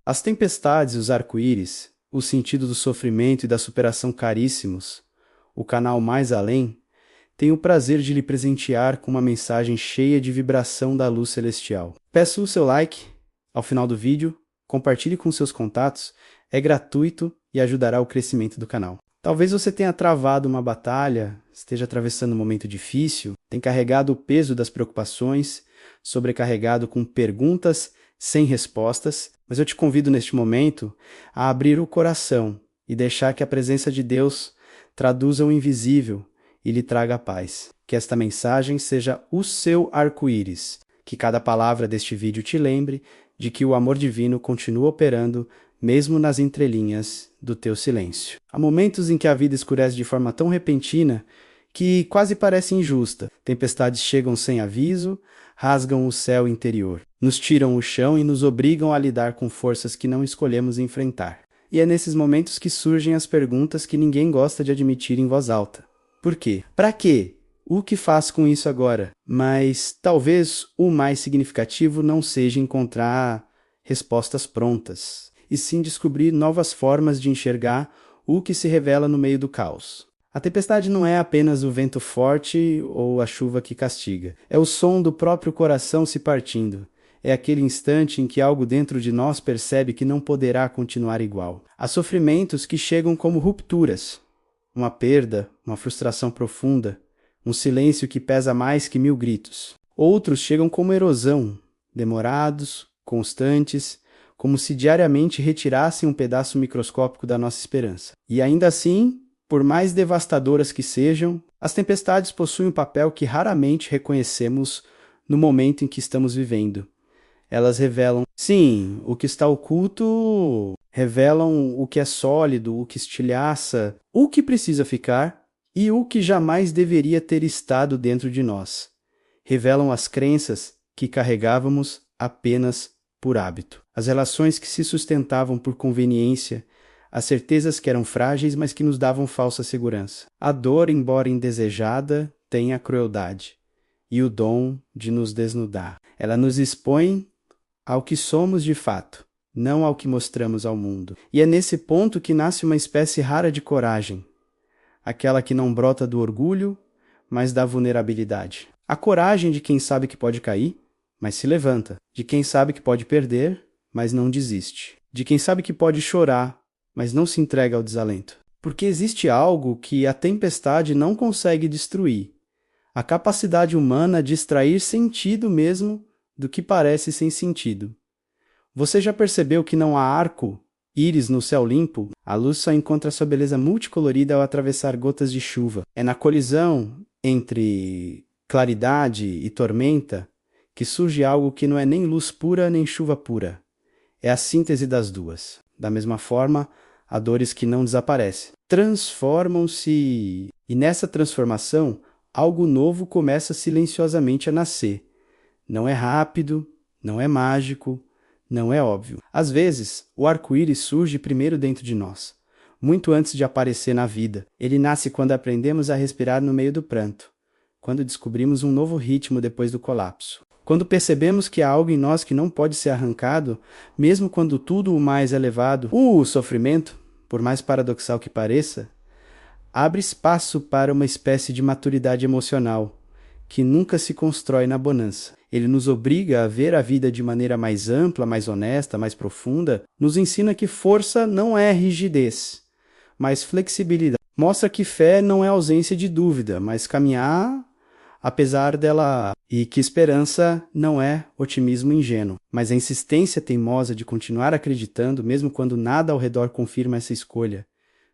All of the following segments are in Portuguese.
As tempestades e os arco-íris, o sentido do sofrimento e da superação caríssimos, o canal Mais Além, tem o prazer de lhe presentear com uma mensagem cheia de vibração da luz celestial. Peço o seu like ao final do vídeo, compartilhe com seus contatos, é gratuito e ajudará o crescimento do canal. Talvez você tenha travado uma batalha, esteja atravessando um momento difícil, tenha carregado o peso das preocupações, sobrecarregado com perguntas sem respostas, mas eu te convido neste momento a abrir o coração e deixar que a presença de Deus traduza o invisível e lhe traga a paz. Que esta mensagem seja o seu arco-íris, que cada palavra deste vídeo te lembre de que o amor divino continua operando mesmo nas entrelinhas do teu silêncio. Há momentos em que a vida escurece de forma tão repentina que quase parece injusta. Tempestades chegam sem aviso, rasgam o céu interior, nos tiram o chão e nos obrigam a lidar com forças que não escolhemos enfrentar. E é nesses momentos que surgem as perguntas que ninguém gosta de admitir em voz alta. Por quê? Para quê? O que faz com isso agora? Mas talvez o mais significativo não seja encontrar respostas prontas, e sim descobrir novas formas de enxergar o que se revela no meio do caos. A tempestade não é apenas o vento forte ou a chuva que castiga. É o som do próprio coração se partindo. É aquele instante em que algo dentro de nós percebe que não poderá continuar igual. Há sofrimentos que chegam como rupturas. Uma perda, uma frustração profunda, um silêncio que pesa mais que 1000 gritos. Outros chegam como erosão, demorados, constantes, como se diariamente retirassem um pedaço microscópico da nossa esperança. E ainda assim, por mais devastadoras que sejam, as tempestades possuem um papel que raramente reconhecemos no momento em que estamos vivendo. Elas revelam, sim, o que está oculto, revelam o que é sólido, o que estilhaça, o que precisa ficar e o que jamais deveria ter estado dentro de nós. Revelam as crenças que carregávamos apenas por hábito. As relações que se sustentavam por conveniência, as certezas que eram frágeis, mas que nos davam falsa segurança. A dor, embora indesejada, tem a crueldade e o dom de nos desnudar. Ela nos expõe ao que somos de fato, não ao que mostramos ao mundo. E é nesse ponto que nasce uma espécie rara de coragem, aquela que não brota do orgulho, mas da vulnerabilidade. A coragem de quem sabe que pode cair, mas se levanta. De quem sabe que pode perder, mas não desiste. De quem sabe que pode chorar, mas não se entrega ao desalento. Porque existe algo que a tempestade não consegue destruir. A capacidade humana de extrair sentido mesmo do que parece sem sentido. Você já percebeu que não há arco-íris no céu limpo? A luz só encontra sua beleza multicolorida ao atravessar gotas de chuva. É na colisão entre claridade e tormenta que surge algo que não é nem luz pura nem chuva pura. É a síntese das duas. Da mesma forma, há dores que não desaparecem. Transformam-se, e nessa transformação, algo novo começa silenciosamente a nascer. Não é rápido, não é mágico, não é óbvio. Às vezes, o arco-íris surge primeiro dentro de nós, muito antes de aparecer na vida. Ele nasce quando aprendemos a respirar no meio do pranto, quando descobrimos um novo ritmo depois do colapso. Quando percebemos que há algo em nós que não pode ser arrancado, mesmo quando tudo o mais é levado, o sofrimento, por mais paradoxal que pareça, abre espaço para uma espécie de maturidade emocional, que nunca se constrói na bonança. Ele nos obriga a ver a vida de maneira mais ampla, mais honesta, mais profunda, nos ensina que força não é rigidez, mas flexibilidade. Mostra que fé não é ausência de dúvida, mas caminhar apesar dela, e que esperança não é otimismo ingênuo, mas a insistência teimosa de continuar acreditando mesmo quando nada ao redor confirma essa escolha.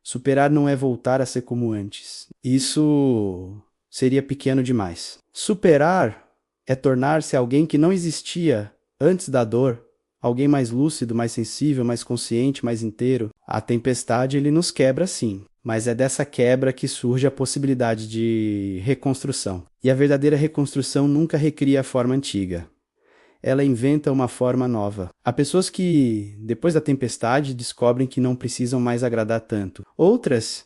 Superar não é voltar a ser como antes. Isso seria pequeno demais. Superar é tornar-se alguém que não existia antes da dor, alguém mais lúcido, mais sensível, mais consciente, mais inteiro. A tempestade ele nos quebra sim, mas é dessa quebra que surge a possibilidade de reconstrução. E a verdadeira reconstrução nunca recria a forma antiga. Ela inventa uma forma nova. Há pessoas que, depois da tempestade, descobrem que não precisam mais agradar tanto. Outras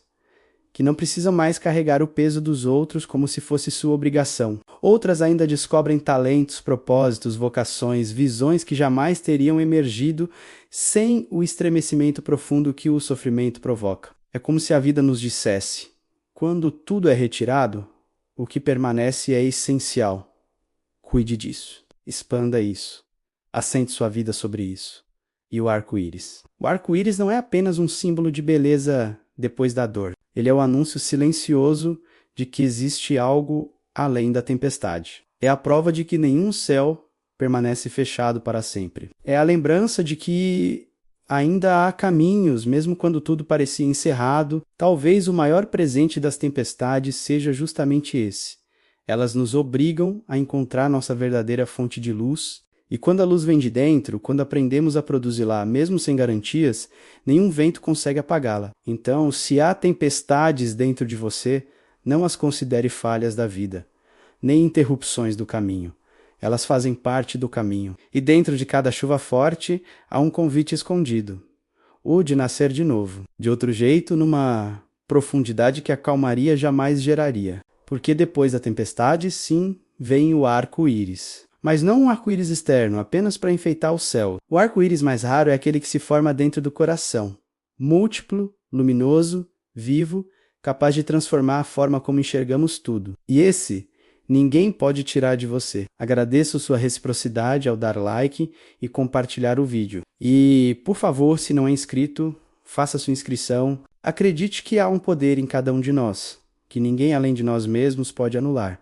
que não precisam mais carregar o peso dos outros como se fosse sua obrigação. Outras ainda descobrem talentos, propósitos, vocações, visões que jamais teriam emergido sem o estremecimento profundo que o sofrimento provoca. É como se a vida nos dissesse: quando tudo é retirado, o que permanece é essencial. Cuide disso, expanda isso, assente sua vida sobre isso. E o arco-íris. O arco-íris não é apenas um símbolo de beleza depois da dor. Ele é o anúncio silencioso de que existe algo além da tempestade. É a prova de que nenhum céu permanece fechado para sempre. É a lembrança de que ainda há caminhos, mesmo quando tudo parecia encerrado. Talvez o maior presente das tempestades seja justamente esse. Elas nos obrigam a encontrar nossa verdadeira fonte de luz. E quando a luz vem de dentro, quando aprendemos a produzi-la, mesmo sem garantias, nenhum vento consegue apagá-la. Então, se há tempestades dentro de você, não as considere falhas da vida, nem interrupções do caminho. Elas fazem parte do caminho. E dentro de cada chuva forte, há um convite escondido. O de nascer de novo. De outro jeito, numa profundidade que a calmaria jamais geraria. Porque depois da tempestade, sim, vem o arco-íris. Mas não um arco-íris externo, apenas para enfeitar o céu. O arco-íris mais raro é aquele que se forma dentro do coração. Múltiplo, luminoso, vivo, capaz de transformar a forma como enxergamos tudo. E esse, ninguém pode tirar de você. Agradeço sua reciprocidade ao dar like e compartilhar o vídeo. E, por favor, se não é inscrito, faça sua inscrição. Acredite que há um poder em cada um de nós, que ninguém além de nós mesmos pode anular.